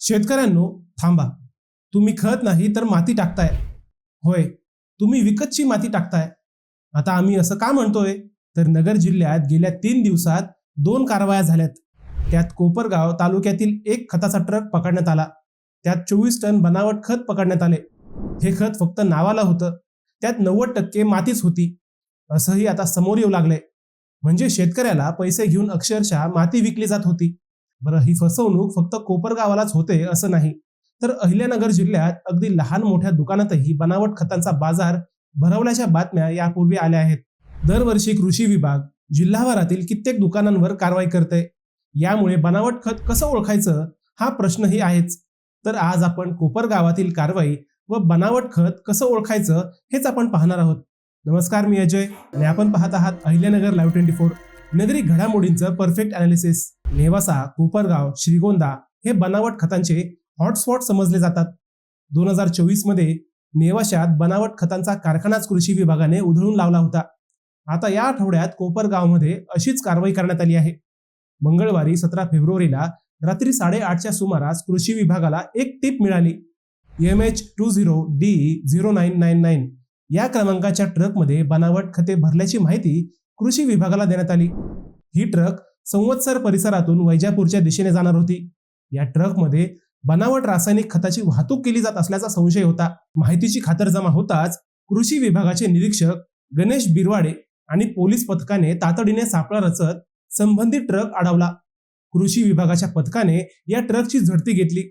शेतकऱ्यांनो थांबा, तुम्ही खत नाही तर माती टाकताय. होय, तुम्ही विकतची माती टाकताय. आता आम्ही असं का म्हणतोय, तर नगर जिल्ह्यात गेल्या 3 दिवसात 2 कारवाया झाल्यात. त्यात कोपरगाव तालुक्यातील एक खताचा ट्रक पकडण्यात आला. त्यात 24 टन बनावट खत पकडण्यात आले. हे खत फक्त नावाला होतं, त्यात 90% मातीच होती, असंही आता समोर येऊ लागलंय. म्हणजे शेतकऱ्याला पैसे घेऊन अक्षरशः माती विकली जात होती. बरं, ही फसवणूक फक्त कोपरगावालाच होते असं नाही, तर अहिल्यानगर जिल्ह्यात अगदी लहान मोठ्या दुकानातही बनावट खतांचा बाजार भरवल्याच्या बातम्या यापूर्वी आल्या आहेत. दरवर्षी कृषी विभाग जिल्हाभरातील कित्येक दुकानांवर कारवाई करते. यामुळे बनावट खत कसं ओळखायचं हा प्रश्नही आहेच. तर आज आपण कोपरगावातील कारवाई व बनावट खत कसं ओळखायचं हेच आपण पाहणार आहोत. नमस्कार, मी अजय आणि आपण पाहत आहात अहिल्यानगर लाईव्ह 24. नगरी घडामोडींचं परफेक्ट अनालिसिस. नेवासा, कोपरगाव, श्रीगोंदा हे बनावट खतांचे हॉटस्पॉट समजले जातात. 2024 मध्ये नेवाशात बनावट खतांचा कारखानाच कृषी विभागाने उधळून लावला होता. आता या आठवड्यात कोपरगावमध्ये अशीच कारवाई करण्यात आली आहे. मंगळवारी 17 फेब्रुवारीला रात्री 8:30च्या सुमारास कृषी विभागाला एक टीप मिळाली. MH20DE0999 या क्रमांकाच्या ट्रकमध्ये बनावट खते भरल्याची माहिती कृषी विभागाला देण्यात आली. ही ट्रक संवत्सर परिसरातून वैजापूरच्या दिशेने जाणार होती. या ट्रकमध्ये बनावट रासायनिक खताची वाहतूक केली जात असल्याचा संशय होता. माहितीची खातरजमा होताच कृषी विभागाचे निरीक्षक गणेश बिरवाडे आणि पोलीस पथकाने तातडीने सापळा रचत संबंधित ट्रक अडवला. कृषी विभागाच्या पथकाने या ट्रकची झडती घेतली.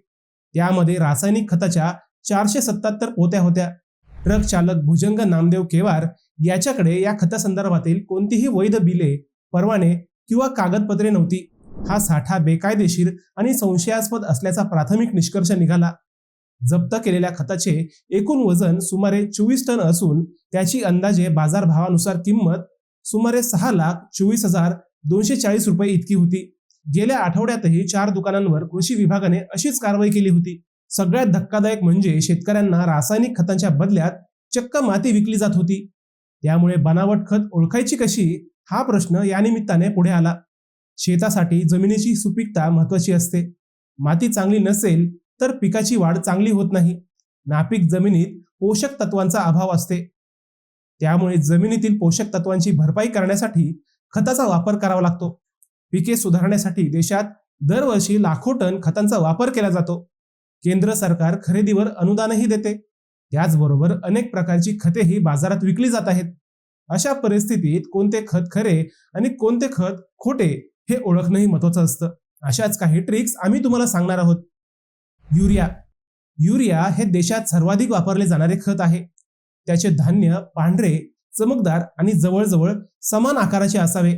त्यामध्ये रासायनिक खताच्या 477 पोत्या होत्या. ट्रक चालक भुजंग नामदेव केवार याच्याकडे या खतासंदर्भातील कोणतीही वैध बिले, परवाने किंवा कागदपत्रे नव्हती. हा साठा बेकायदेशीर आणि संशयास्पद असल्याचा प्राथमिक निष्कर्ष निघाला. जप्त केलेल्या खताचे एकूण वजन सुमारे 24 टन असून त्याची अंदाजे बाजारभावानुसार किंमत सुमारे 6,24,240 रुपये इतकी होती. गेल्या आठवड्यातही 4 दुकानांवर कृषी विभागाने अशीच कारवाई केली होती. सगळ्यात धक्कादायक म्हणजे शेतकऱ्यांना रासायनिक खतांच्या बदल्यात चक्क माती विकली जात होती. त्यामुळे बनावट खत ओळखायची कशी हा प्रश्न या निमित्ताने पुढे आला. शेतासाठी जमिनीची सुपीकता महत्वाची असते. माती चांगली नसेल तर पिकाची वाढ चांगली होत नाही. नापीक जमिनीत पोषक तत्वांचा अभाव असते. त्यामुळे जमिनीतील पोषक तत्वांची भरपाई करण्यासाठी खताचा वापर करावा लागतो. पिके सुधारण्यासाठी देशात दरवर्षी लाखो टन खतांचा वापर केला जातो. केंद्र सरकार खरेदीवर अनुदानही देते. त्याचबरोबर अनेक प्रकारची खतेही बाजारात विकली जात आहेत. अशा परिस्थितीत कोणते खत खरे आणि कोणते खत खोटे हे ओळखणंही महत्वाचं असतं. अशाच काही ट्रिक्स आम्ही तुम्हाला सांगणार आहोत. युरिया हे देशात सर्वाधिक वापरले जाणारे खत आहे. त्याचे धान्य पांढरे, चमकदार आणि जवळजवळ समान आकाराचे असावे.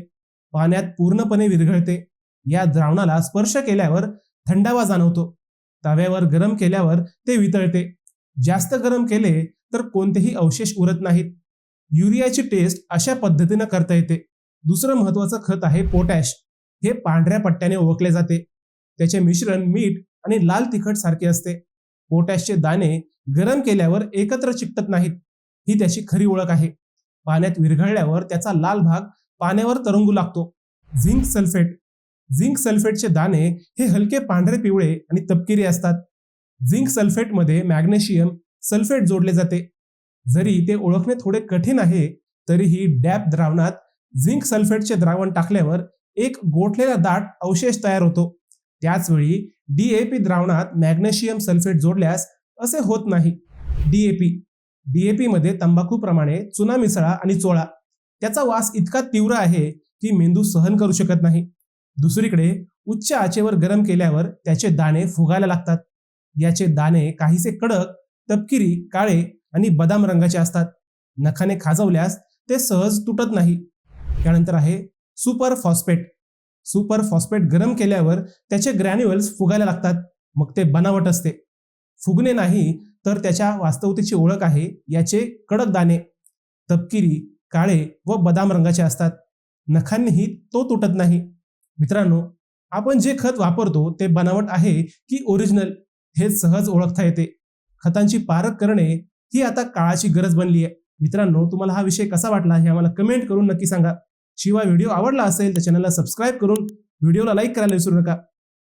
पाण्यात पूर्णपणे विरघळते. या द्रावणाला स्पर्श केल्यावर थंडावा जाणवतो. तव्यावर गरम केल्यावर ते वितळते. जास्त गरम केले तर कोणतेही अवशेष उरत नाहीत. युरियाची टेस्ट अशा पद्धतीने करता येते. दुसरं महत्वाचं खत आहे पोटॅश. हे पांढऱ्या पट्ट्याने ओळखले जाते. त्याचे मिश्रण मीठ आणि लाल तिखट सारखे असते. पोटॅशचे दाणे गरम केल्यावर एकत्र चिकटत नाहीत. ही त्याची खरी ओळख आहे. पाण्यात विरघळल्यावर त्याचा लाल भाग पाण्यावर तरंगू लागतो. झिंक सल्फेटचे दाणे हे हलके पांढरे पिवळे आणि तपकिरी असतात. झिंक सल्फेटमध्ये मॅग्नेशियम सल्फेट जोडले जाते. जरी ते ओळखणे थोडे कठीण आहे तरीही डॅप द्रावणात झिंक सल्फेटचे द्रावण टाकल्यावर एक गोठलेला दाट अवशेष तयार होतो. त्याचवेळी DAP द्रावणात मॅग्नेशियम सल्फेट जोडल्यास असे होत नाही. DAP मध्ये तंबाखूप्रमाणे चुना मिसळा आणि चोळा. त्याचा वास इतका तीव्र आहे की मेंदू सहन करू शकत नाही. दुसरीकडे उच्च आचेवर गरम केल्यावर त्याचे दाणे फुगायला लागतात. याचे दाणे काहीसे कडक, तपकिरी, काळे आणि बदाम रंगाचे असतात. नखाने खाजवल्यास ते सहज तुटत नाही. त्यानंतर आहे सुपर फॉस्फेट गरम केल्यावर त्याचे ग्रॅन्युअल्स फुगायला लागतात. मग ते बनावट असते. फुगणे नाही तर त्याच्या वास्तवतेची ओळख आहे. याचे कडक दाणे तपकिरी, काळे व बदाम रंगाचे असतात. नखांनीही तो तुटत नाही. मित्रांनो, आपण जे खत वापरतो ते बनावट आहे की ओरिजिनल हे सहज ओळखता येते. खतांची पारख करणे ही आता काळाची गरज बनली आहे. मित्रांनो, तुम्हाला हा विषय कसा वाटला हे आम्हाला कमेंट करून नक्की सांगा. शिवाय व्हिडिओ आवडला असेल तर चॅनलला सबस्क्राईब करून व्हिडिओला लाईक करायला विसरू नका.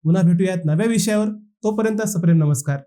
पुन्हा भेटूयात नव्या विषयावर. तोपर्यंत सप्रेम नमस्कार.